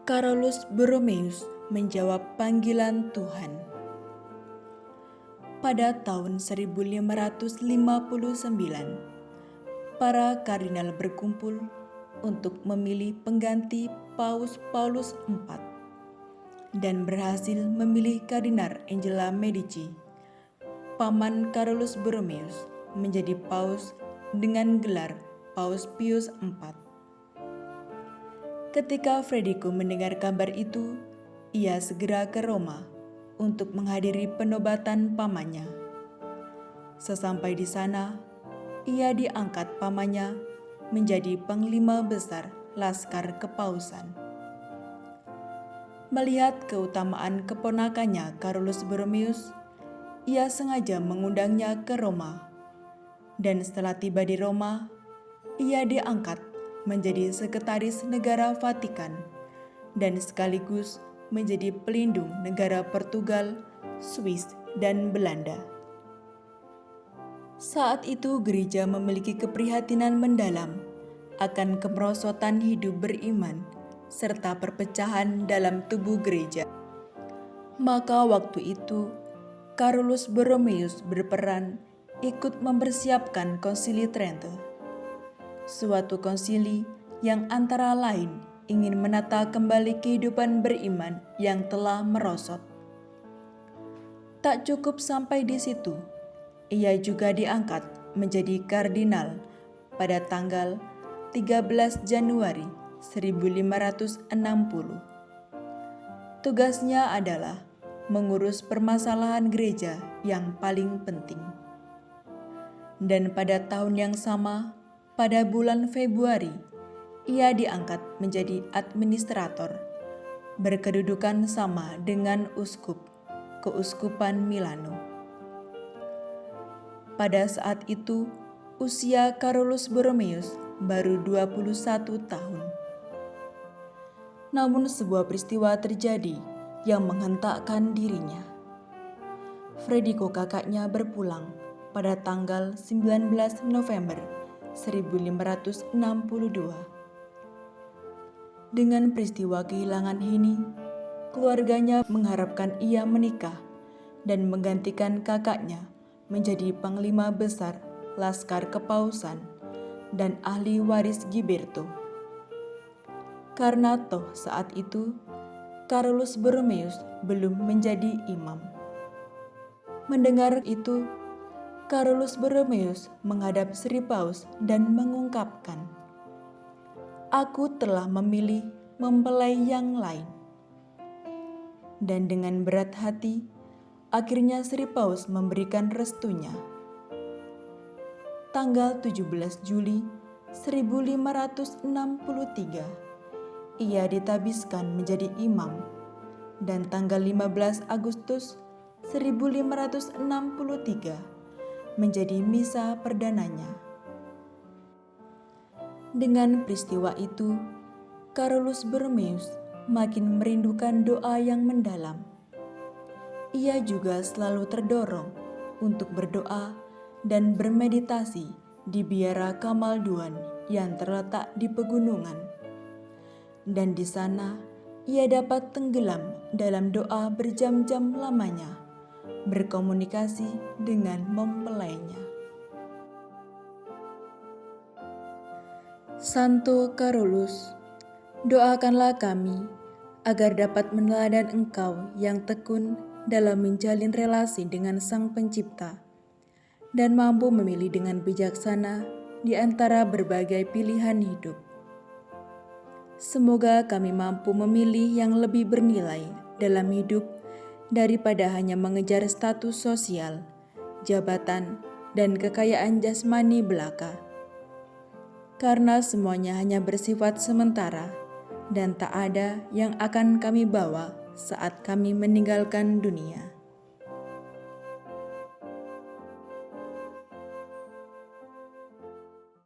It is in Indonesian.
Carolus Borromeus menjawab panggilan Tuhan. Pada tahun 1559, para kardinal berkumpul untuk memilih pengganti Paus Paulus IV dan berhasil memilih Kardinal Angela Medici, paman Carolus Borromeus, menjadi paus dengan gelar Paus Pius IV. Ketika Frederico mendengar kabar itu, ia segera ke Roma untuk menghadiri penobatan pamannya. Sesampai di sana, ia diangkat pamannya menjadi panglima besar Laskar Kepausan. Melihat keutamaan keponakannya Carolus Borromeus, ia sengaja mengundangnya ke Roma. Dan setelah tiba di Roma, ia diangkat menjadi sekretaris negara Vatikan dan sekaligus menjadi pelindung negara Portugal, Swiss, dan Belanda. Saat itu gereja memiliki keprihatinan mendalam akan kemerosotan hidup beriman serta perpecahan dalam tubuh gereja. Maka waktu itu, Carolus Borromeus berperan ikut mempersiapkan Konsili Trento, suatu konsili yang antara lain ingin menata kembali kehidupan beriman yang telah merosot. Tak cukup sampai di situ, ia juga diangkat menjadi kardinal pada tanggal 13 Januari 1560. Tugasnya adalah mengurus permasalahan gereja yang paling penting. Dan pada tahun yang sama, pada bulan Februari, ia diangkat menjadi administrator, berkedudukan sama dengan uskup, keuskupan Milano. Pada saat itu, usia Carolus Borromeus baru 21 tahun. Namun sebuah peristiwa terjadi yang menghentakkan dirinya. Frederico kakaknya berpulang pada tanggal 19 November 1562. Dengan peristiwa kehilangan ini, keluarganya mengharapkan ia menikah dan menggantikan kakaknya menjadi panglima besar Laskar Kepausan dan ahli waris Giberto. Karena toh saat itu Carolus Borromeus belum menjadi imam. Mendengar itu, Carolus Borromeus menghadap Sri Paus dan mengungkapkan, "Aku telah memilih mempelai yang lain." Dan dengan berat hati, akhirnya Sri Paus memberikan restunya. Tanggal 17 Juli 1563, ia ditabiskan menjadi imam, dan tanggal 15 Agustus 1563 menjadi misa perdananya. Dengan peristiwa itu, Carolus Borromeus makin merindukan doa yang mendalam. Ia juga selalu terdorong untuk berdoa dan bermeditasi di biara Kamalduan yang terletak di pegunungan. Dan di sana, ia dapat tenggelam dalam doa berjam-jam lamanya, berkomunikasi dengan mempelainya. Santo Carolus, doakanlah kami agar dapat meneladan Engkau yang tekun dalam menjalin relasi dengan Sang Pencipta dan mampu memilih dengan bijaksana di antara berbagai pilihan hidup. Semoga kami mampu memilih yang lebih bernilai dalam hidup daripada hanya mengejar status sosial, jabatan, dan kekayaan jasmani belaka. Karena semuanya hanya bersifat sementara dan tak ada yang akan kami bawa saat kami meninggalkan dunia.